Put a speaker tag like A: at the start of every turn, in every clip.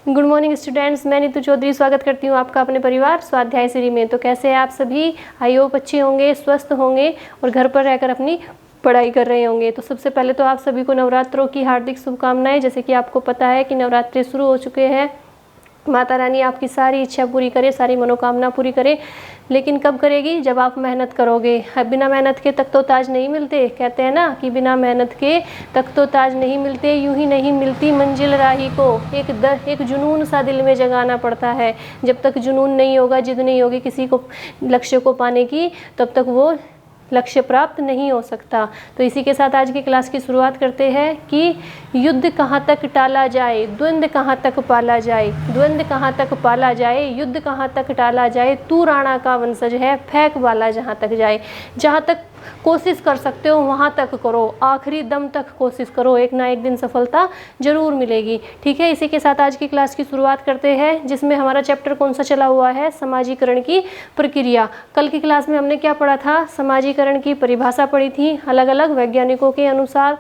A: Good morning students, मैं नीतू चौधरी स्वागत करती हूँ आपका अपने परिवार स्वाध्याय श्री में। तो कैसे हैं आप सभी? आई होप अच्छे होंगे, स्वस्थ होंगे और घर पर रहकर अपनी पढ़ाई कर रहे होंगे। तो सबसे पहले तो आप सभी को नवरात्रों की हार्दिक शुभकामनाएं। जैसे कि आपको पता है कि नवरात्रि शुरू हो चुके हैं। माता रानी आपकी सारी इच्छा पूरी करे, सारी मनोकामना पूरी करे, लेकिन कब करेगी? जब आप मेहनत करोगे। बिना मेहनत के तख्तो ताज नहीं मिलते। कहते हैं ना कि बिना मेहनत के तख्तो ताज नहीं मिलते, यूं ही नहीं मिलती मंजिल राही को। एक जुनून सा दिल में जगाना पड़ता है। जब तक जुनून नहीं होगा, जिद नहीं होगी किसी को लक्ष्य को पाने की, तब तक वो लक्ष्य प्राप्त नहीं हो सकता। तो इसी के साथ आज की क्लास की शुरुआत करते हैं कि युद्ध कहाँ तक टाला जाए, द्वंद्व कहाँ तक पाला जाए, द्वंद्व कहाँ तक पाला जाए, युद्ध कहाँ तक टाला जाए, तू राणा का वंशज है, फेंक वाला जहाँ तक जाए। जहाँ तक कोशिश कर सकते हो वहाँ तक करो, आखिरी दम तक कोशिश करो, एक ना एक दिन सफलता जरूर मिलेगी। ठीक है, इसी के साथ आज की क्लास की शुरुआत करते हैं, जिसमें हमारा चैप्टर कौन सा चला हुआ है? समाजीकरण की प्रक्रिया। कल की क्लास में हमने क्या पढ़ा था? समाजीकरण की परिभाषा पढ़ी थी अलग अलग वैज्ञानिकों के अनुसार।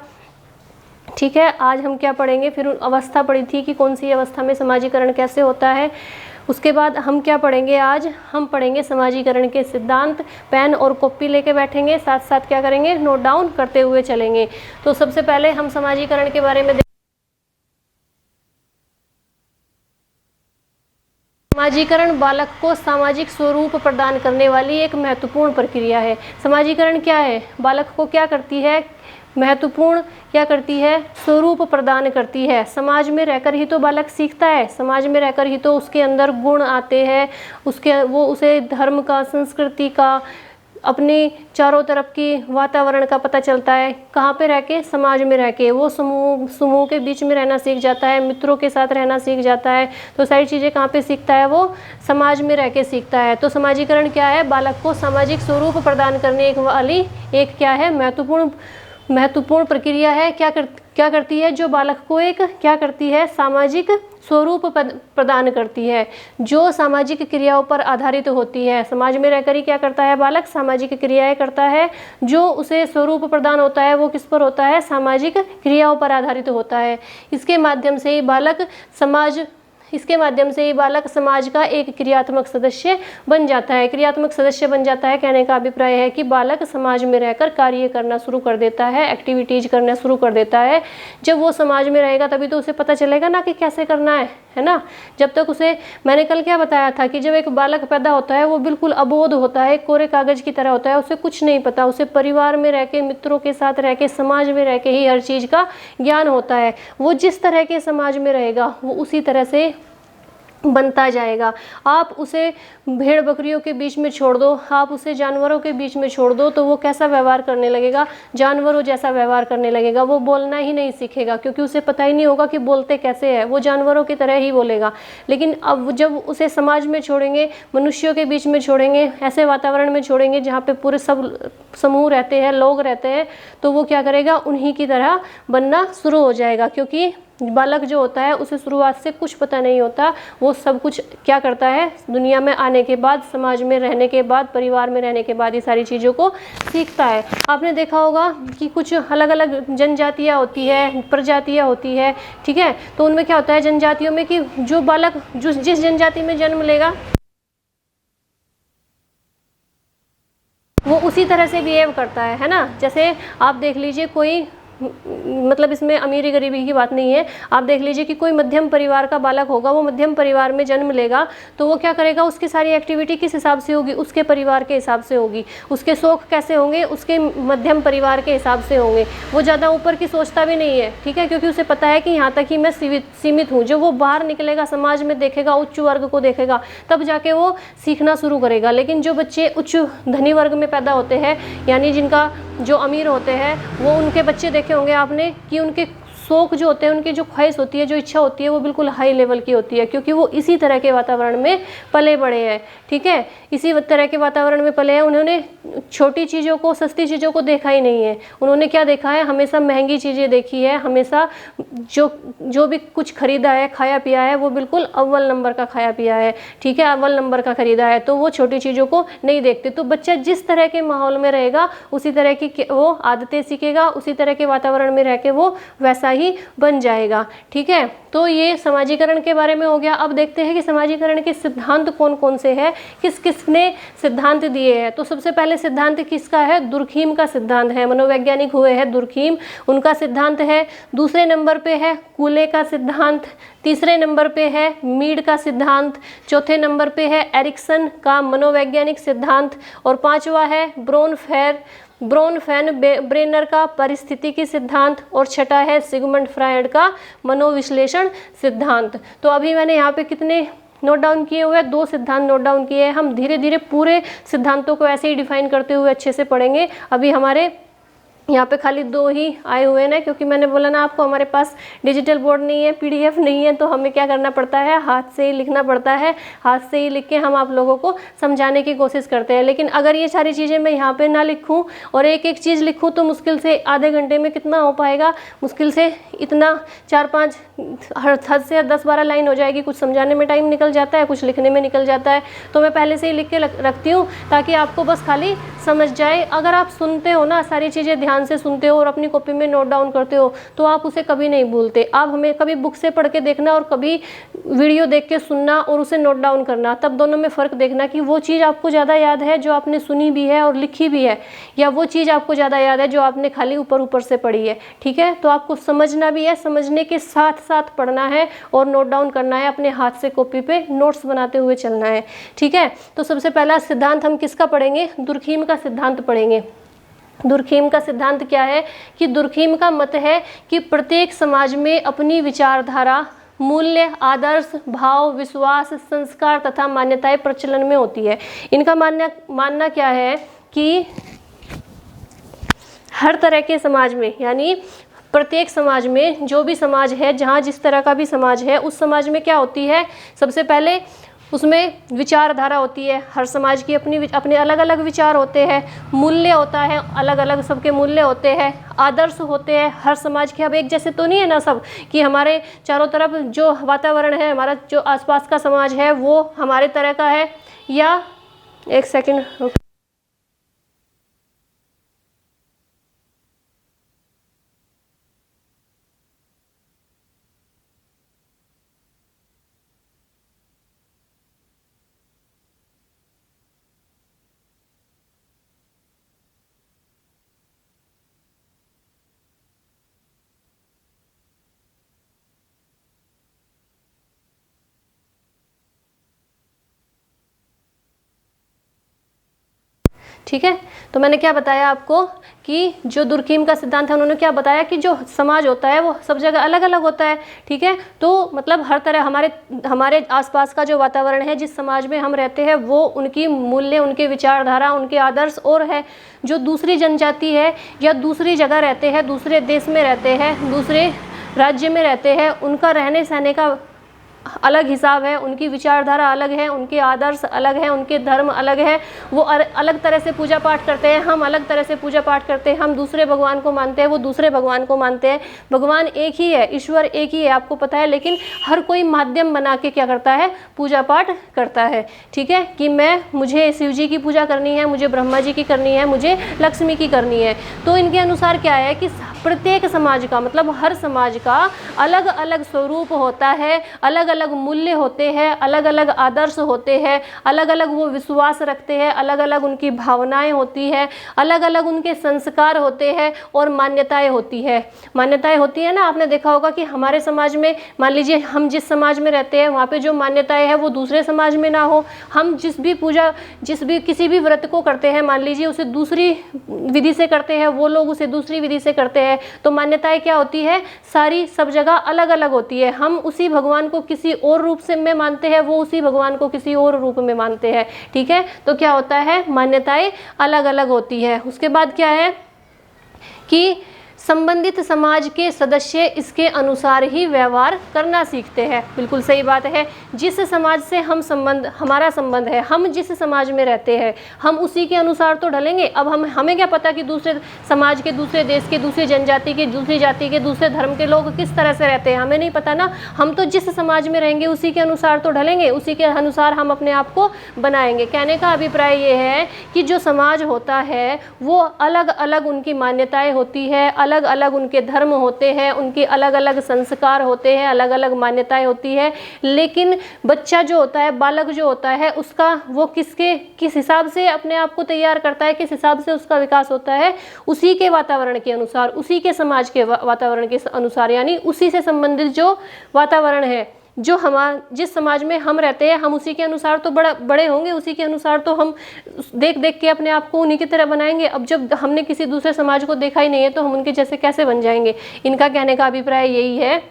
A: ठीक है, आज हम क्या पढ़ेंगे? फिर अवस्था पढ़ी थी कि कौन सी अवस्था में समाजीकरण कैसे होता है। उसके बाद हम क्या पढ़ेंगे? आज हम पढ़ेंगे समाजीकरण के सिद्धांत। पेन और कॉपी लेके बैठेंगे, साथ साथ क्या करेंगे? नोट डाउन करते हुए चलेंगे। तो सबसे पहले हम समाजीकरण के बारे में समाजीकरण बालक को सामाजिक स्वरूप प्रदान करने वाली एक महत्वपूर्ण प्रक्रिया है। समाजीकरण क्या है? बालक को क्या करती है? महत्वपूर्ण क्या करती है? स्वरूप प्रदान करती है। समाज में रहकर ही तो बालक सीखता है, समाज में रहकर ही तो उसके अंदर गुण आते हैं, उसे धर्म का, संस्कृति का, अपने चारों तरफ की वातावरण का पता चलता है। कहाँ पे रह के? समाज में रह के। वो समूह के बीच में रहना सीख जाता है, मित्रों के साथ रहना सीख जाता है। तो सारी चीज़ें कहाँ पे सीखता है? वो समाज में रह के सीखता है। तो समाजीकरण क्या है? बालक को सामाजिक स्वरूप प्रदान करने वाली एक क्या है? महत्वपूर्ण प्रक्रिया है। क्या करती है? जो बालक को एक क्या करती है? सामाजिक स्वरूप प्रदान करती है, जो सामाजिक क्रियाओं पर आधारित होती है। समाज में रहकर ही क्या करता है बालक? सामाजिक क्रियाएं करता है। जो उसे स्वरूप प्रदान होता है वो किस पर होता है? सामाजिक क्रियाओं पर आधारित होता है। इसके माध्यम से ही बालक समाज का एक क्रियात्मक सदस्य बन जाता है। क्रियात्मक सदस्य बन जाता है कहने का अभिप्राय है कि बालक समाज में रहकर कार्य करना शुरू कर देता है, एक्टिविटीज करना शुरू कर देता है। जब वो समाज में रहेगा तभी तो उसे पता चलेगा ना कि कैसे करना है ना। जब तक उसे, मैंने कल क्या बताया था कि जब एक बालक पैदा होता है वो बिल्कुल अबोध होता है, कोरे कागज की तरह होता है, उसे कुछ नहीं पता। उसे परिवार में रह के, मित्रों के साथ रह के, समाज में रह के ही हर चीज़ का ज्ञान होता है। वो जिस तरह के समाज में रहेगा वो उसी तरह से बनता जाएगा। आप उसे भेड़ बकरियों के बीच में छोड़ दो, आप उसे जानवरों के बीच में छोड़ दो, तो वो कैसा व्यवहार करने लगेगा? जानवरों जैसा व्यवहार करने लगेगा। वो बोलना ही नहीं सीखेगा, क्योंकि उसे पता ही नहीं होगा कि बोलते कैसे है। वो जानवरों की तरह ही बोलेगा। लेकिन अब जब उसे समाज में छोड़ेंगे, मनुष्यों के बीच में छोड़ेंगे, ऐसे वातावरण में छोड़ेंगे जहाँ पे पूरे सब समूह रहते हैं, लोग रहते हैं, तो वो क्या करेगा? उन्हीं की तरह बनना शुरू हो जाएगा। क्योंकि बालक जो होता है उसे शुरुआत से कुछ पता नहीं होता। वो सब कुछ क्या करता है? दुनिया में आने के बाद, समाज में रहने के बाद, परिवार में रहने के बाद ये सारी चीज़ों को सीखता है। आपने देखा होगा कि कुछ अलग अलग जनजातियाँ होती है, प्रजातियाँ होती है। ठीक है, तो उनमें क्या होता है जनजातियों में कि जो बालक जिस जनजाति में जन्म लेगा वो उसी तरह से बिहेव करता है ना। जैसे आप देख लीजिए, कोई मतलब इसमें अमीरी गरीबी की बात नहीं है। आप देख लीजिए कि कोई मध्यम परिवार का बालक होगा, वो मध्यम परिवार में जन्म लेगा, तो वो क्या करेगा? उसकी सारी एक्टिविटी किस हिसाब से होगी? उसके परिवार के हिसाब से होगी। उसके शौक कैसे होंगे? उसके मध्यम परिवार के हिसाब से होंगे। वो ज़्यादा ऊपर की सोचता भी नहीं है। ठीक है, क्योंकि उसे पता है कि यहाँ तक ही मैं सीमित हूँ। जब वो बाहर निकलेगा, समाज में देखेगा, उच्च वर्ग को देखेगा, तब जाके वो सीखना शुरू करेगा। लेकिन जो बच्चे उच्च धनी वर्ग में पैदा होते हैं, यानी जिनका जो अमीर होते हैं, वो उनके बच्चे देखे होंगे आपने कि उनके शौक जो होते हैं, उनकी जो ख्वाहिश होती है, जो इच्छा होती है, वो बिल्कुल हाई लेवल की होती है, क्योंकि वो इसी तरह के वातावरण में पले बड़े हैं। ठीक है, इसी तरह के वातावरण में पले हैं। उन्होंने छोटी चीज़ों को, सस्ती चीज़ों को देखा ही नहीं है। उन्होंने क्या देखा है? हमेशा महंगी चीज़ें देखी है। हमेशा जो भी कुछ खरीदा है, खाया पिया है, वो बिल्कुल अव्वल नंबर का खाया पिया है। ठीक है, अव्वल नंबर का खरीदा है, तो वो छोटी चीज़ों को नहीं देखते। तो बच्चा जिस तरह के माहौल में रहेगा उसी तरह की वो आदतें सीखेगा, उसी तरह के वातावरण में रह के वो वैसा ही बन जाएगा। ठीक है, तो ये समाजीकरण के बारे में हो गया। अब देखते हैं कि समाजीकरण के सिद्धांत कौन कौन से हैं, किस किसने सिद्धांत दिए हैं। तो सबसे पहले सिद्धांत किसका है, दुर्खीम का सिद्धांत है, मनोवैज्ञानिक हुए हैं दुर्खीम, उनका सिद्धांत है। दूसरे नंबर पे है कूले का सिद्धांत, तीसरे नंबर पे है मीड का सिद्धांत, चौथे नंबर पे है एरिक्सन का मनोवैज्ञानिक सिद्धांत, और पांचवा है ब्रोनफेन ब्रेनर का परिस्थितिकी सिद्धांत, और छठा है सिगमंड फ्रायड का मनोविश्लेषण सिद्धांत। तो अभी मैंने यहाँ पे कितने नोट डाउन किए हुए हैं, 2 सिद्धांत नोट डाउन किए हैं। हम धीरे धीरे पूरे सिद्धांतों को ऐसे ही डिफाइन करते हुए अच्छे से पढ़ेंगे। अभी हमारे यहाँ पे खाली 2 ही आए हुए हैं, क्योंकि मैंने बोला ना आपको हमारे पास डिजिटल बोर्ड नहीं है, पीडीएफ नहीं है, तो हमें क्या करना पड़ता है, हाथ से ही लिखना पड़ता है। हाथ से ही लिख के हम आप लोगों को समझाने की कोशिश करते हैं। लेकिन अगर ये सारी चीज़ें मैं यहाँ पे ना लिखूँ और एक एक चीज़ लिखूँ तो मुश्किल से आधे घंटे में कितना हो पाएगा, मुश्किल से इतना 4-5 हद से 10-12 लाइन हो जाएगी। कुछ समझाने में टाइम निकल जाता है, कुछ लिखने में निकल जाता है। तो मैं पहले से ही लिख के रखती हूँ ताकि आपको बस खाली समझ जाए। अगर आप सुनते हो ना, सारी चीज़ें ध्यान से सुनते हो और अपनी कॉपी में नोट डाउन करते हो, तो आप उसे कभी नहीं भूलते। आप हमें कभी बुक से पढ़ के देखना और कभी वीडियो देख के सुनना और उसे नोट डाउन करना, तब दोनों में फ़र्क देखना कि वो चीज़ आपको ज़्यादा याद है जो आपने सुनी भी है और लिखी भी है, या वो चीज़ आपको ज़्यादा याद है जो आपने खाली ऊपर ऊपर से पढ़ी है। ठीक है, तो आपको समझना भी है, समझने के साथ साथ पढ़ना है और नोट डाउन करना है, अपने हाथ से कॉपी पे नोट्स बनाते हुए चलना है। ठीक है, तो सबसे पहला सिद्धांत हम किसका पढ़ेंगे, दुर्खीम का सिद्धांत पढ़ेंगे। दुर्खीम का सिद्धांत क्या है कि दुर्खीम का मत है कि प्रत्येक समाज में अपनी विचारधारा, मूल्य, आदर्श, भाव, विश्वास, संस्कार तथा मान्यताएं प्रचलन में होती है। इनका मानना क्या है कि हर तरह के समाज में, यानी प्रत्येक समाज में, जो भी समाज है, जहाँ जिस तरह का भी समाज है, उस समाज में क्या होती है, सबसे पहले उसमें विचारधारा होती है। हर समाज की अपने अलग अलग विचार होते हैं, मूल्य होता है, अलग अलग सबके मूल्य होते हैं, आदर्श होते हैं हर समाज के। अब एक जैसे तो नहीं है ना सब, कि हमारे चारों तरफ जो वातावरण है, हमारा जो आसपास का समाज है वो हमारे तरह का है, या एक सेकंड, ठीक है। तो मैंने क्या बताया आपको कि जो दुर्खीम का सिद्धांत है, उन्होंने क्या बताया कि जो समाज होता है वो सब जगह अलग अलग होता है। ठीक है, तो मतलब हर तरह हमारे आसपास का जो वातावरण है, जिस समाज में हम रहते हैं, वो उनकी मूल्य, उनके विचारधारा, उनके आदर्श और है। जो दूसरी जनजाति है या दूसरी जगह रहते हैं, दूसरे देश में रहते हैं, दूसरे राज्य में रहते हैं, उनका रहने सहने का अलग हिसाब है, उनकी विचारधारा अलग है, उनके आदर्श अलग हैं, उनके धर्म अलग है। वो अलग तरह से पूजा पाठ करते हैं, हम अलग तरह से पूजा पाठ करते हैं। हम दूसरे भगवान को मानते हैं, वो दूसरे भगवान को मानते हैं। भगवान एक ही है, ईश्वर एक ही है, आपको पता है, लेकिन हर कोई माध्यम बना के क्या करता है, पूजा पाठ करता है। ठीक है, कि मुझे शिव जी की पूजा करनी है, मुझे ब्रह्मा जी की करनी है, मुझे लक्ष्मी की करनी है। तो इनके अनुसार क्या है कि प्रत्येक समाज का, मतलब हर समाज का अलग अलग स्वरूप होता है, अलग अलग मूल्य होते हैं, अलग अलग आदर्श होते हैं, अलग अलग वो विश्वास रखते हैं, अलग अलग उनकी भावनाएं होती है, अलग अलग उनके संस्कार होते हैं और मान्यताएं होती है। मान्यताएं होती है ना, आपने देखा होगा कि हमारे समाज में, मान लीजिए हम जिस समाज में रहते हैं, वहाँ पे जो मान्यताएं हैं वो दूसरे समाज में ना हो। हम किसी भी व्रत को करते हैं, मान लीजिए उसे दूसरी विधि से करते हैं, वो लोग उसे दूसरी विधि से करते हैं, तो मान्यताएं क्या होती है, सारी सब जगह अलग अलग होती है। हम उसी भगवान को किसी और रूप से में मानते हैं, वो उसी भगवान को किसी और रूप में मानते हैं। ठीक है, तो क्या होता है, मान्यताएं अलग अलग होती है। उसके बाद क्या है कि संबंधित समाज के सदस्य इसके अनुसार ही व्यवहार करना सीखते हैं। बिल्कुल सही बात है। जिस समाज से हमारा संबंध है, हम जिस समाज में रहते हैं, हम उसी के अनुसार तो ढलेंगे। अब हमें क्या पता कि दूसरे समाज के, दूसरे देश के, दूसरी जनजाति के, दूसरी जाति के, दूसरे धर्म के लोग किस तरह से रहते हैं, हमें नहीं पता ना। हम तो जिस समाज में रहेंगे उसी के अनुसार तो ढलेंगे, उसी के अनुसार हम अपने आप को बनाएंगे। कहने का अभिप्राय ये है कि जो समाज होता है वो अलग अलग उनकी मान्यताएं होती है, अलग अलग अलग उनके धर्म होते हैं, उनके अलग अलग संस्कार होते हैं, अलग अलग मान्यताएं होती है, लेकिन बच्चा जो होता है, बालक जो होता है, उसका वो किस हिसाब से अपने आप को तैयार करता है, किस हिसाब से उसका विकास होता है, उसी के वातावरण के अनुसार, उसी के समाज के वातावरण के अनुसार, यानी उसी से संबंधित जो वातावरण है, जो जिस समाज में हम रहते हैं, हम उसी के अनुसार तो बड़े होंगे, उसी के अनुसार तो हम देख देख के अपने आप को उन्हीं की तरह बनाएंगे। अब जब हमने किसी दूसरे समाज को देखा ही नहीं है तो हम उनके जैसे कैसे बन जाएंगे। इनका कहने का अभिप्राय यही है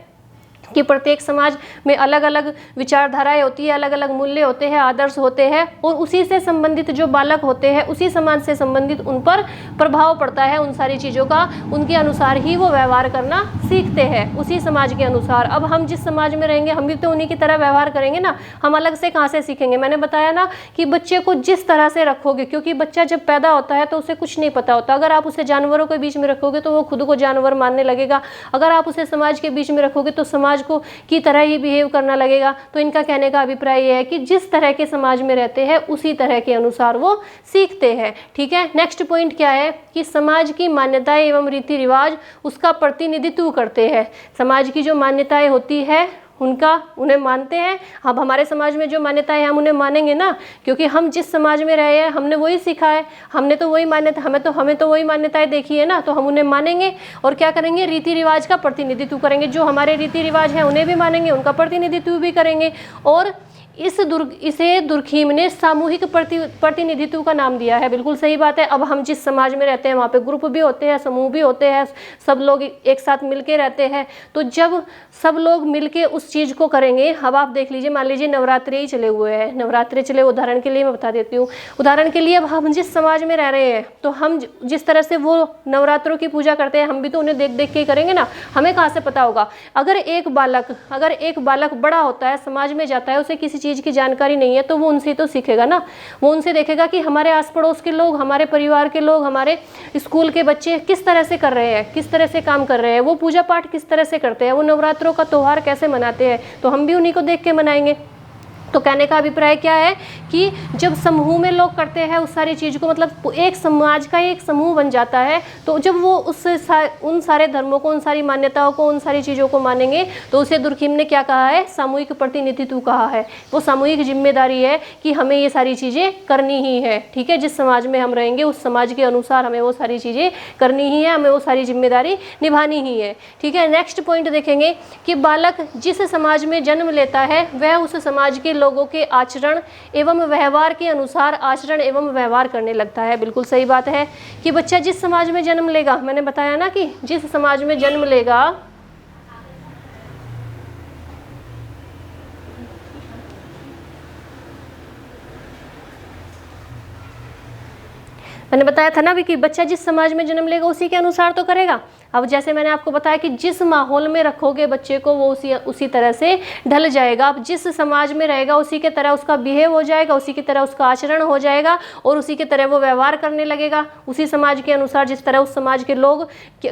A: कि प्रत्येक समाज में अलग अलग विचारधाराएं होती है, अलग अलग मूल्य होते हैं, आदर्श होते हैं, और उसी से संबंधित जो बालक होते हैं, उसी समाज से संबंधित उन पर प्रभाव पड़ता है उन सारी चीज़ों का, उनके अनुसार ही वो व्यवहार करना सीखते हैं, उसी समाज के अनुसार। अब हम जिस समाज में रहेंगे हम भी तो उन्हीं की तरह व्यवहार करेंगे ना, हम अलग से कहाँ से सीखेंगे। मैंने बताया ना कि बच्चे को जिस तरह से रखोगे, क्योंकि बच्चा जब पैदा होता है तो उसे कुछ नहीं पता होता, अगर आप उसे जानवरों के बीच में रखोगे तो वो खुद को जानवर मानने लगेगा, अगर आप उसे समाज के बीच में रखोगे तो समाज को की तरह ही बिहेव करना लगेगा। तो इनका कहने का अभिप्राय यह है कि जिस तरह के समाज में रहते हैं उसी तरह के अनुसार वो सीखते हैं। ठीक है, नेक्स्ट पॉइंट क्या है कि समाज की मान्यताएं एवं रीति रिवाज उसका प्रतिनिधित्व करते हैं। समाज की जो मान्यताएं होती है उन्हें मानते हैं। अब हमारे समाज में जो मान्यताएं हैं हम उन्हें मानेंगे ना, क्योंकि हम जिस समाज में रहे हैं हमने वही सीखा है, हमने तो वही मान्यता हमें तो वही मान्यताएं देखी है ना, तो हम उन्हें मानेंगे और क्या करेंगे, रीति रिवाज का प्रतिनिधित्व करेंगे। जो हमारे रीति रिवाज हैं उन्हें भी मानेंगे, उनका प्रतिनिधित्व भी करेंगे। और इसे दुर्खीम ने सामूहिक प्रतिनिधित्व का नाम दिया है। बिल्कुल सही बात है। अब हम जिस समाज में रहते हैं वहाँ पे ग्रुप भी होते हैं, समूह भी होते हैं, सब लोग एक साथ मिलके रहते हैं। तो जब सब लोग मिलके उस चीज़ को करेंगे, अब आप देख लीजिए, मान लीजिए नवरात्रि ही चले हुए हैं, नवरात्रि चले, उदाहरण के लिए मैं बता देती हूँ। उदाहरण के लिए अब हम जिस समाज में रह रहे हैं तो हम जिस तरह से वो नवरात्रों की पूजा करते हैं हम भी तो उन्हें देख देख के ही करेंगे ना, हमें कहाँ से पता होगा। अगर एक बालक बड़ा होता है, समाज में जाता है, उसे किसी चीज़ की जानकारी नहीं है तो वो उनसे तो सीखेगा ना, वो उनसे देखेगा कि हमारे आस पड़ोस के लोग, हमारे परिवार के लोग, हमारे स्कूल के बच्चे किस तरह से कर रहे हैं, किस तरह से काम कर रहे हैं, वो पूजा पाठ किस तरह से करते हैं, वो नवरात्रों का त्यौहार कैसे मनाते हैं, तो हम भी उन्हीं को देख के मनाएंगे। तो कहने का अभिप्राय क्या है कि जब समूह में लोग करते हैं उस सारी चीज़ को, मतलब एक समाज का एक समूह बन जाता है, तो जब वो उन सारे धर्मों को, उन सारी मान्यताओं को, उन सारी चीज़ों को मानेंगे तो उसे दुर्खीम ने क्या कहा है, सामूहिक प्रतिनिधित्व कहा है। वो सामूहिक जिम्मेदारी है कि हमें ये सारी चीज़ें करनी ही है। ठीक है, जिस समाज में हम रहेंगे उस समाज के अनुसार हमें वो सारी चीज़ें करनी ही है, हमें वो सारी जिम्मेदारी निभानी ही है। ठीक है, नेक्स्ट पॉइंट देखेंगे कि बालक जिस समाज में जन्म लेता है वह उस समाज के लोगों के आचरण एवं व्यवहार के अनुसार आचरण एवं व्यवहार करने लगता है। बिल्कुल सही बात है कि बच्चा जिस समाज में जन्म लेगा, मैंने बताया ना कि जिस समाज में जन्म लेगा, मैंने बताया था ना भी कि बच्चा जिस समाज में जन्म लेगा उसी के अनुसार तो करेगा। अब जैसे मैंने आपको बताया कि जिस माहौल में रखोगे बच्चे को वो उसी तरह से ढल जाएगा। अब जिस समाज में रहेगा उसी के तरह उसका बिहेव हो जाएगा, उसी की तरह उसका आचरण हो जाएगा और उसी की तरह वो व्यवहार करने लगेगा। उसी समाज के अनुसार जिस तरह उस समाज के लोग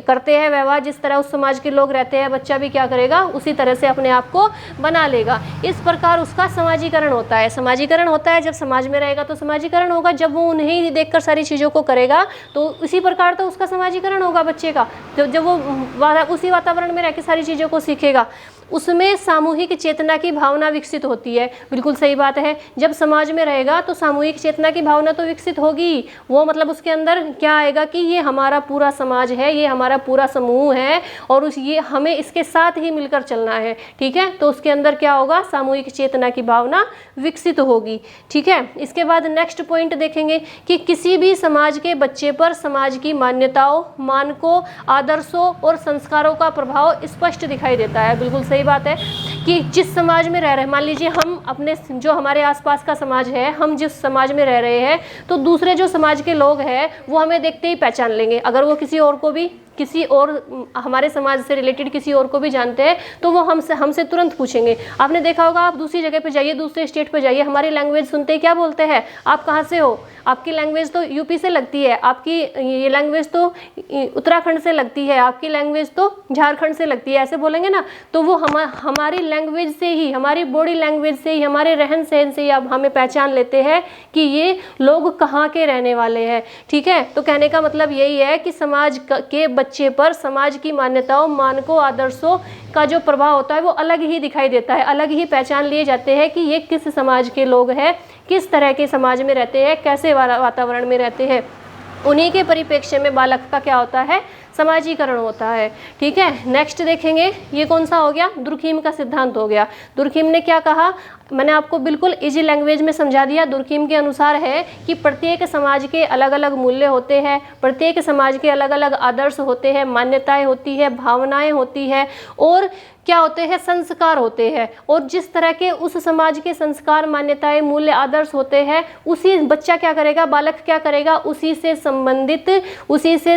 A: करते हैं व्यवहार, जिस तरह उस समाज के लोग रहते हैं, बच्चा भी क्या करेगा, उसी तरह से अपने आप को बना लेगा। इस प्रकार उसका समाजीकरण होता है। समाजीकरण होता है जब समाज में रहेगा तो समाजीकरण होगा, जब वो उन्हें ही देखकर सारी चीज़ों को करेगा तो इसी प्रकार तो उसका समाजीकरण होगा बच्चे का। जब वो उसी वातावरण में रह के सारी चीज़ों को सीखेगा, उसमें सामूहिक चेतना की भावना विकसित होती है। बिल्कुल सही बात है। जब समाज में रहेगा तो सामूहिक चेतना की भावना तो विकसित होगी। वो मतलब उसके अंदर क्या आएगा कि ये हमारा पूरा समाज है, ये हमारा पूरा समूह है और ये हमें इसके साथ ही मिलकर चलना है। ठीक है, तो उसके अंदर क्या होगा, सामूहिक चेतना की भावना विकसित होगी। ठीक है, इसके बाद नेक्स्ट पॉइंट देखेंगे कि किसी भी समाज के बच्चे पर समाज की मान्यताओं, मानकों, आदर्शों और संस्कारों का प्रभाव स्पष्ट दिखाई देता है। बिल्कुल सही बात है कि जिस समाज में रह रहे हैं, मान लीजिए हम अपने जो हमारे आसपास का समाज है, हम जिस समाज में रह रहे हैं तो दूसरे जो समाज के लोग हैं वो हमें देखते ही पहचान लेंगे। अगर वो किसी और हमारे समाज से रिलेटेड किसी और को भी जानते हैं तो वो हमसे तुरंत पूछेंगे। आपने देखा होगा, आप दूसरी जगह पे जाइए, दूसरे स्टेट पे जाइए, हमारी लैंग्वेज सुनते ही क्या बोलते हैं, आप कहाँ से हो, आपकी लैंग्वेज तो यूपी से लगती है, आपकी ये लैंग्वेज तो उत्तराखंड से लगती है, आपकी लैंग्वेज तो झारखंड से लगती है, ऐसे बोलेंगे ना। तो वो हमारी लैंग्वेज से ही, हमारी बॉडी लैंग्वेज से ही, हमारे रहन सहन से ही अब हमें पहचान लेते हैं कि ये लोग कहाँ के रहने वाले हैं। ठीक है, तो कहने का मतलब यही है कि समाज के बच्चे पर समाज की मान्यताओं, मानकों, आदर्शों का जो प्रभाव होता है वो अलग ही दिखाई देता है, अलग ही पहचान लिए जाते हैं कि ये किस समाज के लोग हैं, किस तरह के समाज में रहते हैं, कैसे वातावरण में रहते हैं। उन्हीं के परिप्रेक्ष्य में बालक का क्या होता है, समाजीकरण होता है। ठीक है, नेक्स्ट देखेंगे, ये कौन सा हो गया, दुर्खिम का सिद्धांत हो गया। दुर्खिम ने क्या कहा, मैंने आपको बिल्कुल इजी लैंग्वेज में समझा दिया। दुर्खिम के अनुसार है कि प्रत्येक समाज के अलग अलग मूल्य होते हैं, प्रत्येक समाज के अलग अलग आदर्श होते हैं, मान्यताएं होती है, भावनाएं होती है और क्या होते हैं, संस्कार होते हैं। और जिस तरह के उस समाज के संस्कार, मान्यताएं, मूल्य, आदर्श होते हैं, उसी बच्चा क्या करेगा, बालक क्या करेगा, उसी से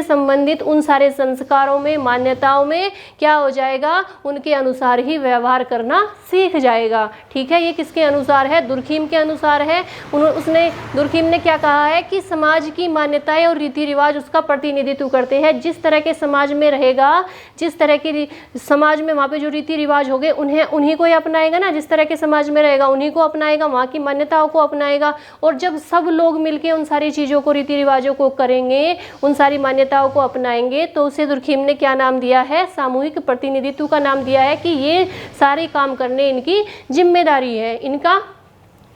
A: संबंधित उन सारे संस्कारों में, मान्यताओं में क्या हो जाएगा, उनके अनुसार ही व्यवहार करना सीख जाएगा। ठीक है, ये किसके अनुसार है, दुर्खिम के अनुसार है। दुर्खिम ने क्या कहा है कि समाज की मान्यताएं और रीति रिवाज उसका प्रतिनिधित्व करते हैं। जिस तरह के समाज में रहेगा, जिस तरह के समाज में वहाँ पे जो रीति रिवाज हो गए उन्हीं को ही अपनाएगा ना, जिस तरह के समाज में रहेगा उन्हीं को अपनाएगा, वहाँ की मान्यताओं को अपनाएगा। और जब सब लोग मिलके उन सारी चीज़ों को, रीति रिवाजों को करेंगे, उन सारी मान्यताओं को अपनाएंगे, तो उसे दुर्खिम ने क्या नाम दिया है, सामूहिक प्रतिनिधित्व का नाम दिया है कि ये सारे काम करने इनकी जिम्मेदारी है, इनका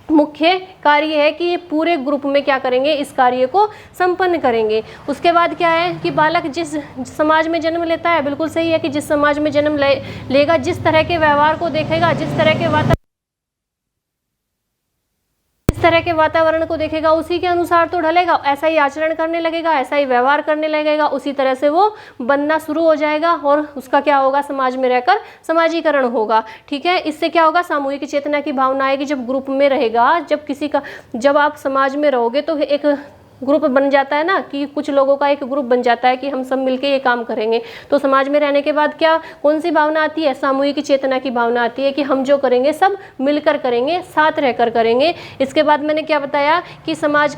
A: मुख्य कार्य है कि ये पूरे ग्रुप में क्या करेंगे, इस कार्य को संपन्न करेंगे। उसके बाद क्या है कि बालक जिस समाज में जन्म लेता है, बिल्कुल सही है कि जिस समाज में जन्म लेगा, जिस तरह के व्यवहार को देखेगा, जिस तरह के वातावरण को देखेगा, उसी के अनुसार तो ढलेगा, ऐसा ही आचरण करने लगेगा, ऐसा ही व्यवहार करने लगेगा, उसी तरह से वो बनना शुरू हो जाएगा और उसका क्या होगा, समाज में रहकर समाजीकरण होगा। ठीक है, इससे क्या होगा, सामूहिक चेतना की भावना आएगी। जब ग्रुप में रहेगा, जब आप समाज में रहोगे तो एक ग्रुप बन जाता है ना, कि कुछ लोगों का एक ग्रुप बन जाता है कि हम सब मिलके ये काम करेंगे। तो समाज में रहने के बाद क्या, कौन सी भावना आती है, सामूहिक चेतना की भावना आती है कि हम जो करेंगे सब मिलकर करेंगे, साथ रहकर करेंगे। इसके बाद मैंने क्या बताया कि समाज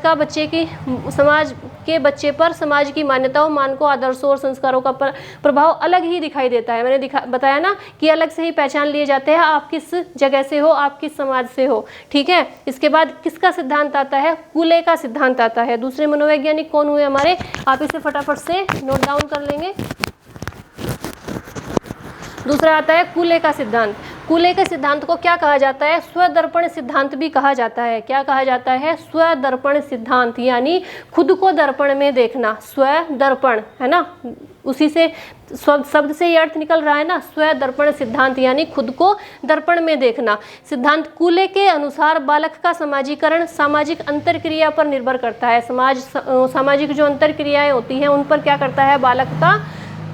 A: के बच्चे पर समाज की मान्यताओं, मानकों, आदर्शों और संस्कारों का प्रभाव अलग ही दिखाई देता है। मैंने बताया ना कि अलग से ही पहचान लिए जाते हैं, आप किस जगह से हो, आप किस समाज से हो। ठीक है, इसके बाद किसका सिद्धांत आता है, कूले का सिद्धांत आता है। दूसरे मनोवैज्ञानिक कौन हुए हमारे, आप इसे फटाफट से नोट डाउन कर लेंगे। दूसरा आता है कूले का सिद्धांत। कूले के सिद्धांत को क्या कहा जाता है, स्वदर्पण सिद्धांत भी कहा जाता है। क्या कहा जाता है, स्वदर्पण सिद्धांत, यानी खुद को दर्पण में देखना, स्वदर्पण है ना, उसी से शब्द से ये अर्थ निकल रहा है ना, स्वदर्पण सिद्धांत यानी खुद को दर्पण में देखना। सिद्धांत कूले के अनुसार बालक का समाजीकरण सामाजिक अंतरक्रिया पर निर्भर करता है। सामाजिक जो अंतरक्रियाएं होती हैं उन पर क्या करता है, बालक का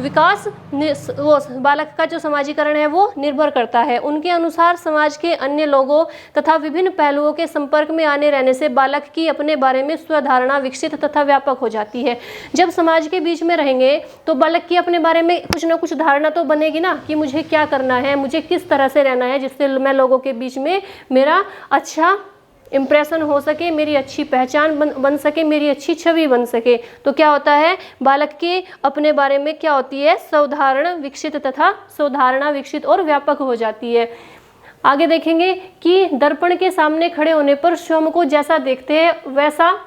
A: विकास, वो बालक का जो समाजीकरण है वो निर्भर करता है। उनके अनुसार समाज के अन्य लोगों तथा विभिन्न पहलुओं के संपर्क में आने रहने से बालक की अपने बारे में स्वधारणा विकसित तथा व्यापक हो जाती है। जब समाज के बीच में रहेंगे तो बालक की अपने बारे में कुछ ना कुछ धारणा तो बनेगी ना, कि मुझे क्या करना है, मुझे किस तरह से रहना है जिससे मैं लोगों के बीच में मेरा अच्छा इम्प्रेशन हो सके, मेरी अच्छी पहचान बन सके, मेरी अच्छी छवि बन सके। तो क्या होता है, बालक के अपने बारे में क्या होती है, स्वधारणा विकसित और व्यापक हो जाती है। आगे देखेंगे कि दर्पण के सामने खड़े होने पर स्वयं को जैसा देखते हैं वैसा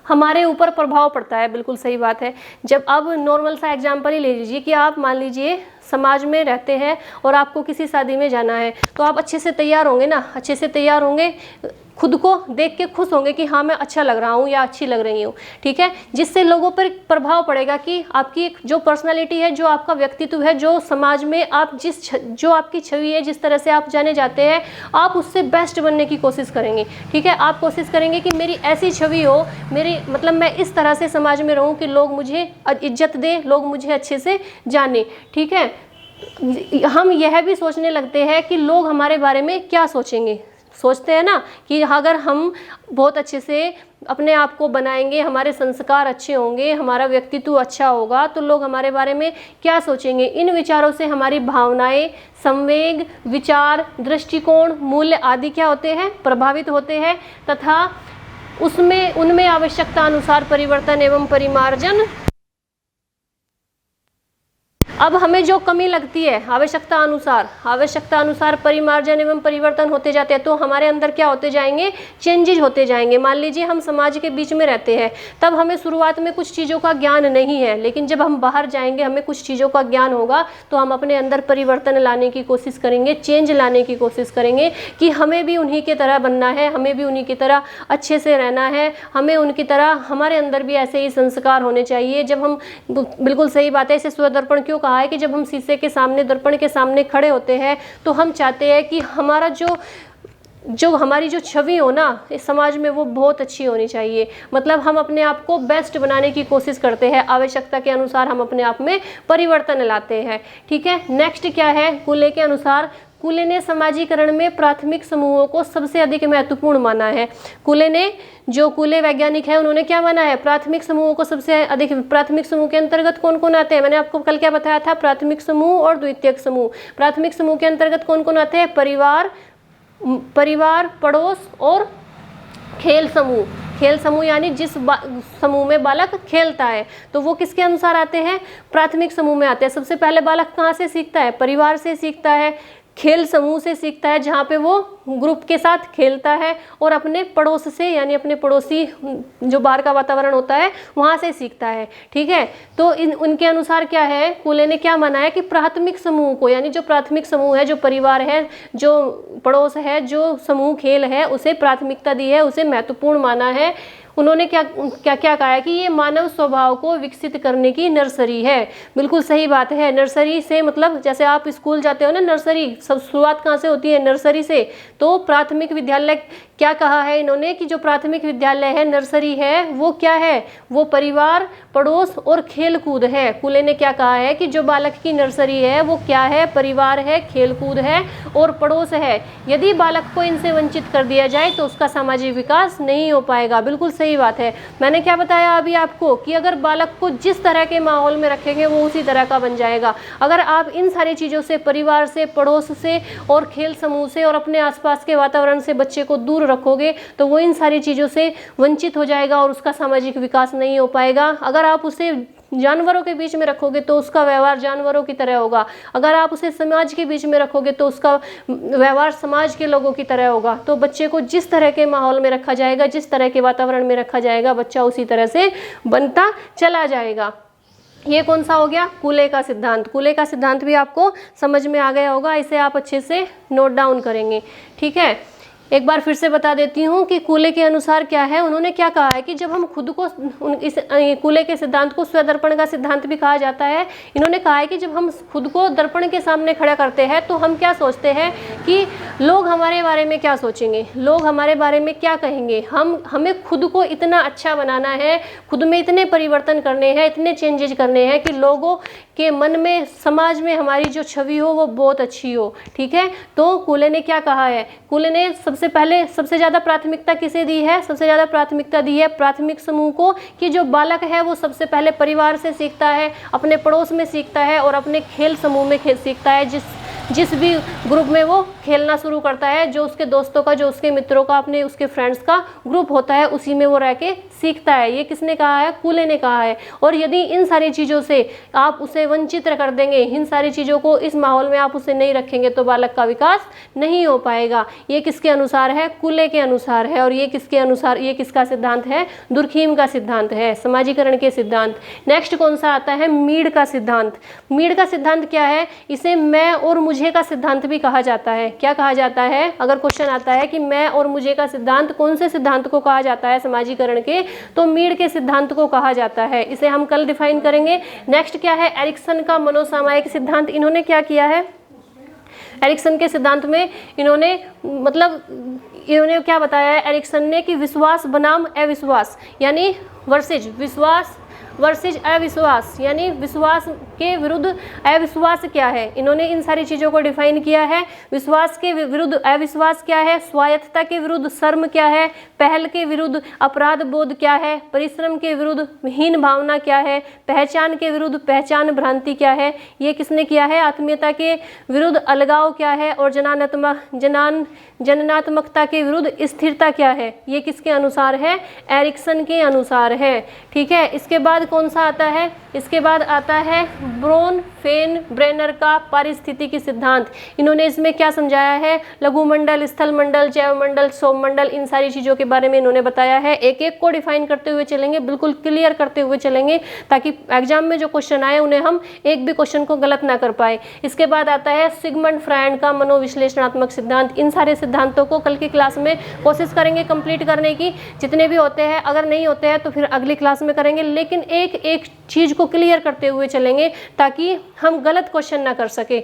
A: हमारे ऊपर प्रभाव पड़ता है। बिल्कुल सही बात है। जब अब नॉर्मल सा एग्जाम्पल ही ले लीजिए कि आप मान लीजिए समाज में रहते हैं और आपको किसी शादी में जाना है, तो आप अच्छे से तैयार होंगे ना, अच्छे से तैयार होंगे, खुद को देख के खुश होंगे कि हाँ मैं अच्छा लग रहा हूँ या अच्छी लग रही हूँ। ठीक है, जिससे लोगों पर प्रभाव पड़ेगा कि आपकी जो पर्सनालिटी है, जो आपका व्यक्तित्व है, जो समाज में आप जो आपकी छवि है, जिस तरह से आप जाने जाते हैं, आप उससे बेस्ट बनने की कोशिश करेंगे। ठीक है, आप कोशिश करेंगे कि मेरी ऐसी छवि हो, मैं इस तरह से समाज में रहूँ कि लोग मुझे इज्जत दें, लोग मुझे अच्छे से जाने। ठीक है, हम यह भी सोचने लगते हैं कि लोग हमारे बारे में क्या सोचेंगे। सोचते हैं ना कि अगर हम बहुत अच्छे से अपने आप को बनाएंगे, हमारे संस्कार अच्छे होंगे, हमारा व्यक्तित्व अच्छा होगा, तो लोग हमारे बारे में क्या सोचेंगे। इन विचारों से हमारी भावनाएं, संवेग, विचार, दृष्टिकोण, मूल्य आदि क्या होते हैं, प्रभावित होते हैं तथा उनमें आवश्यकता अनुसार परिवर्तन एवं परिमार्जन अब हमें जो कमी लगती है आवश्यकता अनुसार परिमार्जन एवं परिवर्तन होते जाते हैं, तो हमारे अंदर क्या होते जाएंगे, चेंजेज होते जाएंगे। मान लीजिए हम समाज के बीच में रहते हैं, तब हमें शुरुआत में कुछ चीज़ों का ज्ञान नहीं है, लेकिन जब हम बाहर जाएंगे हमें कुछ चीज़ों का ज्ञान होगा, तो हम अपने अंदर परिवर्तन लाने की कोशिश करेंगे, चेंज लाने की कोशिश करेंगे कि हमें भी उन्हीं की तरह बनना है, हमें भी उन्हीं की तरह अच्छे से रहना है, हमें उनकी तरह, हमारे अंदर भी ऐसे ही संस्कार होने चाहिए। जब हम, बिल्कुल सही बात है, इसे स्वदर्पण क्यों कहा है कि जब हम शीशे के सामने, दर्पण के सामने खड़े होते हैं तो हम चाहते हैं कि हमारा हमारी जो छवि हो ना इस समाज में वो बहुत अच्छी होनी चाहिए। मतलब हम अपने आप को बेस्ट बनाने की कोशिश करते हैं, आवश्यकता के अनुसार हम अपने आप में परिवर्तन लाते हैं। ठीक है, नेक्स्ट क्या है, कूले के अनुसार, कूले ने समाजीकरण में प्राथमिक समूहों को सबसे अधिक महत्वपूर्ण माना है। कूले वैज्ञानिक है, उन्होंने क्या माना है, प्राथमिक समूहों को सबसे अधिक। प्राथमिक समूह के अंतर्गत कौन कौन आते हैं, मैंने आपको कल क्या बताया था, प्राथमिक समूह और द्वितीयक समूह। प्राथमिक समूह के अंतर्गत कौन कौन आते हैं, परिवार, पड़ोस और खेल समूह यानी जिस समूह में बालक खेलता है, तो वो किसके अनुसार आते हैं, प्राथमिक समूह में आते हैं। सबसे पहले बालक कहाँ से सीखता है, परिवार से सीखता है, खेल समूह से सीखता है जहाँ पे वो ग्रुप के साथ खेलता है, और अपने पड़ोस से यानी अपने पड़ोसी जो बाहर का वातावरण होता है वहाँ से सीखता है। ठीक है, तो उनके अनुसार क्या है, कूले ने क्या माना है कि प्राथमिक समूह को, यानी जो प्राथमिक समूह है, जो परिवार है, जो पड़ोस है, जो समूह खेल है, उसे प्राथमिकता दी है, उसे महत्वपूर्ण माना है। उन्होंने क्या कहा है कि ये मानव स्वभाव को विकसित करने की नर्सरी है। बिल्कुल सही बात है, नर्सरी से मतलब जैसे आप स्कूल जाते हो ना, नर्सरी सब शुरुआत कहाँ से होती है, नर्सरी से। तो प्राथमिक विद्यालय क्या कहा है इन्होंने कि जो प्राथमिक विद्यालय है, नर्सरी है, वो क्या है, वो परिवार, पड़ोस और खेल कूद है। कूले ने क्या कहा है कि जो बालक की नर्सरी है वो क्या है, परिवार है, खेल कूद है और पड़ोस है। यदि बालक को इनसे वंचित कर दिया जाए तो उसका सामाजिक विकास नहीं हो पाएगा। बिल्कुल सही बात है, मैंने क्या बताया अभी आपको कि अगर बालक को जिस तरह के माहौल में रखेंगे वो उसी तरह का बन जाएगा। अगर आप इन सारी चीज़ों से, परिवार से, पड़ोस से और खेल समूह से और अपने आसपास के वातावरण से बच्चे को दूर रखोगे तो वो इन सारी चीज़ों से वंचित हो जाएगा और उसका सामाजिक विकास नहीं हो पाएगा। अगर आप उसे जानवरों के बीच में रखोगे तो उसका व्यवहार जानवरों की तरह होगा। अगर आप उसे समाज के बीच में रखोगे तो उसका व्यवहार समाज के लोगों की तरह होगा। तो बच्चे को जिस तरह के माहौल में रखा जाएगा, जिस तरह के वातावरण में रखा जाएगा, बच्चा उसी तरह से बनता चला जाएगा। ये कौन सा हो गया, कूले का सिद्धांत। कूले का सिद्धांत भी आपको समझ में आ गया होगा, इसे आप अच्छे से नोट डाउन करेंगे। ठीक है, एक बार फिर से बता देती हूँ कि कूले के अनुसार क्या है। उन्होंने क्या कहा है कि जब हम खुद को, इस कूले के सिद्धांत को स्वदर्पण का सिद्धांत भी कहा जाता है। इन्होंने कहा है कि जब हम खुद को दर्पण के सामने खड़ा करते हैं तो हम क्या सोचते हैं कि लोग हमारे बारे में क्या सोचेंगे, लोग हमारे बारे में क्या कहेंगे। हमें खुद को इतना अच्छा बनाना है, खुद में इतने परिवर्तन करने हैं, इतने चेंजेज करने हैं कि लोगों के मन में, समाज में हमारी जो छवि हो वो बहुत अच्छी हो। ठीक है, तो कूले ने क्या कहा है, कूले ने सबसे पहले सबसे ज़्यादा प्राथमिकता किसे दी है, सबसे ज़्यादा प्राथमिकता दी है प्राथमिक समूह को, कि जो बालक है वो सबसे पहले परिवार से सीखता है, अपने पड़ोस में सीखता है और अपने खेल समूह में सीखता है। जिस भी ग्रुप में वो खेलना शुरू करता है, जो उसके दोस्तों का, जो उसके मित्रों का, अपने उसके फ्रेंड्स का ग्रुप होता है, उसी में वो रह के सीखता है। ये किसने कहा है, कूले ने कहा है। और यदि इन सारी चीज़ों से आप उसे वंचित कर देंगे, इन सारी चीज़ों को इस माहौल में आप उसे नहीं रखेंगे तो बालक का विकास नहीं हो पाएगा। ये किसके अनुसार है, कूले के अनुसार है। और ये किसके अनुसार, ये किसका सिद्धांत है, दुर्खीम का सिद्धांत है, समाजीकरण के सिद्धांत। नेक्स्ट कौन सा आता है, मीड का सिद्धांत। मीड का सिद्धांत क्या है, इसे मैं और मुझे का सिद्धांत भी कहा जाता है। क्या कहा जाता है, अगर क्वेश्चन आता है कि मैं और मुझे का सिद्धांत कौन से सिद्धांत को कहा जाता है समाजीकरण के, तो मीड के सिद्धांत को कहा जाता है। इसे हम कल डिफाइन करेंगे। नेक्स्ट क्या है, एरिक्सन का मनोसामायिक सिद्धांत। इन्होंने क्या किया है, एरिक्सन के सिद्धांत में इन्होंने क्या बताया है एरिक्सन ने कि विश्वास बनाम अविश्वास, यानी वर्सेज विश्वास वर्सेज अविश्वास, यानी विश्वास के विरुद्ध अविश्वास क्या है। इन्होंने इन सारी चीज़ों को डिफाइन किया है। विश्वास के विरुद्ध अविश्वास क्या है, स्वायत्तता के विरुद्ध शर्म क्या है, पहल के विरुद्ध अपराध बोध क्या है, परिश्रम के विरुद्ध हीन भावना क्या है, पहचान के विरुद्ध पहचान भ्रांति क्या है। ये किसने किया है, आत्मीयता के विरुद्ध अलगाव क्या है, और जननात्मकता के विरुद्ध स्थिरता क्या है। ये किसके अनुसार है, एरिक्सन के अनुसार है। ठीक है, इसके बाद कौन सा आता है, इसके बाद आता है ब्रोन फेन ब्रेनर का पारिस्थितिकी सिद्धांत। इन्होंने इसमें क्या समझाया है, लघुमंडल, स्थल मंडल, जैव मंडल, सौम मंडल, इन सारी चीज़ों के बारे में इन्होंने बताया है। एक एक को डिफाइन करते हुए चलेंगे, बिल्कुल क्लियर करते हुए चलेंगे, ताकि एग्जाम में जो क्वेश्चन आए उन्हें हम एक भी क्वेश्चन को गलत ना कर पाए। इसके बाद आता है सिगमंड फ्रायड का मनोविश्लेषणात्मक सिद्धांत। इन सारे सिद्धांतों को कल की क्लास में कोशिश करेंगे कंप्लीट करने की, जितने भी होते हैं। अगर नहीं होते हैं तो फिर अगली क्लास में करेंगे, लेकिन एक एक चीज़ को क्लियर करते हुए चलेंगे ताकि हम गलत क्वेश्चन ना कर सके।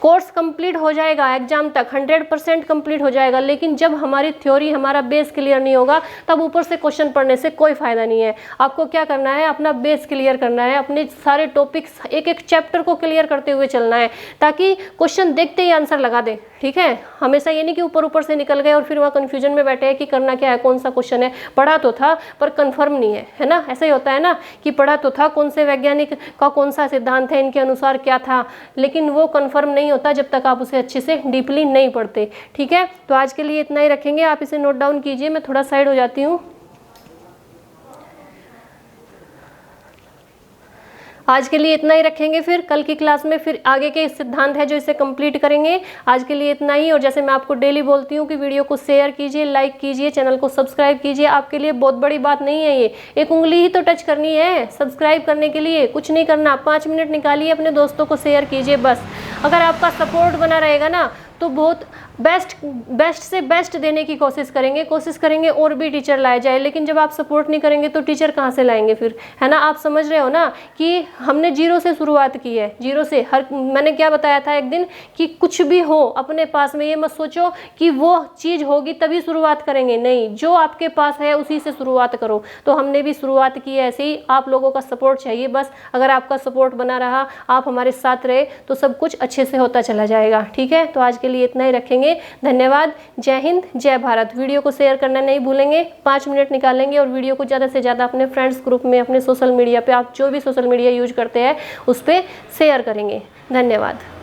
A: कोर्स कंप्लीट हो जाएगा एग्जाम तक, 100% कंप्लीट हो जाएगा, लेकिन जब हमारी थ्योरी, हमारा बेस क्लियर नहीं होगा, तब ऊपर से क्वेश्चन पढ़ने से कोई फायदा नहीं है। आपको क्या करना है, अपना बेस क्लियर करना है, अपने सारे टॉपिक्स, एक एक चैप्टर को क्लियर करते हुए चलना है, ताकि क्वेश्चन देखते ही आंसर लगा दे। ठीक है, हमेशा ये नहीं कि ऊपर ऊपर से निकल गए और फिर वहाँ कन्फ्यूजन में बैठे हैं कि करना क्या है, कौन सा क्वेश्चन है। पढ़ा तो था पर कन्फर्म नहीं है, है ना। ऐसा ही होता है ना कि पढ़ा तो था कौन से वैज्ञानिक का कौन सा सिद्धांत है, इनके अनुसार क्या था, लेकिन वो कन्फर्म नहीं होता जब तक आप उसे अच्छे से डीपली नहीं पढ़ते। ठीक है, तो आज के लिए इतना ही रखेंगे। आप इसे नोट डाउन कीजिए, मैं थोड़ा साइड हो जाती हूँ। आज के लिए इतना ही रखेंगे, फिर कल की क्लास में फिर आगे के सिद्धांत है जो इसे कंप्लीट करेंगे। आज के लिए इतना ही। और जैसे मैं आपको डेली बोलती हूँ कि वीडियो को शेयर कीजिए, लाइक कीजिए, चैनल को सब्सक्राइब कीजिए। आपके लिए बहुत बड़ी बात नहीं है, ये एक उंगली ही तो टच करनी है सब्सक्राइब करने के लिए, कुछ नहीं करना। 5 मिनट निकालिए, अपने दोस्तों को शेयर कीजिए बस। अगर आपका सपोर्ट बना रहेगा ना तो बहुत बेस्ट से बेस्ट देने की कोशिश करेंगे और भी टीचर लाए जाए। लेकिन जब आप सपोर्ट नहीं करेंगे तो टीचर कहाँ से लाएंगे फिर, है ना। आप समझ रहे हो ना कि हमने 0 से शुरुआत की है, 0 से। मैंने क्या बताया था एक दिन कि कुछ भी हो अपने पास में, ये मत सोचो कि वो चीज़ होगी तभी शुरुआत करेंगे, नहीं, जो आपके पास है उसी से शुरुआत करो। तो हमने भी शुरुआत की है ऐसे ही। आप लोगों का सपोर्ट चाहिए बस। अगर आपका सपोर्ट बना रहा, आप हमारे साथ रहे, तो सब कुछ अच्छे से होता चला जाएगा। ठीक है, तो आज के लिए इतना ही रखेंगे। धन्यवाद। जय हिंद, जय भारत। वीडियो को शेयर करना नहीं भूलेंगे, 5 मिनट निकालेंगे और वीडियो को ज़्यादा से ज़्यादा अपने फ्रेंड्स ग्रुप में, अपने सोशल मीडिया पे, आप जो भी सोशल मीडिया यूज करते हैं उस पर शेयर करेंगे। धन्यवाद।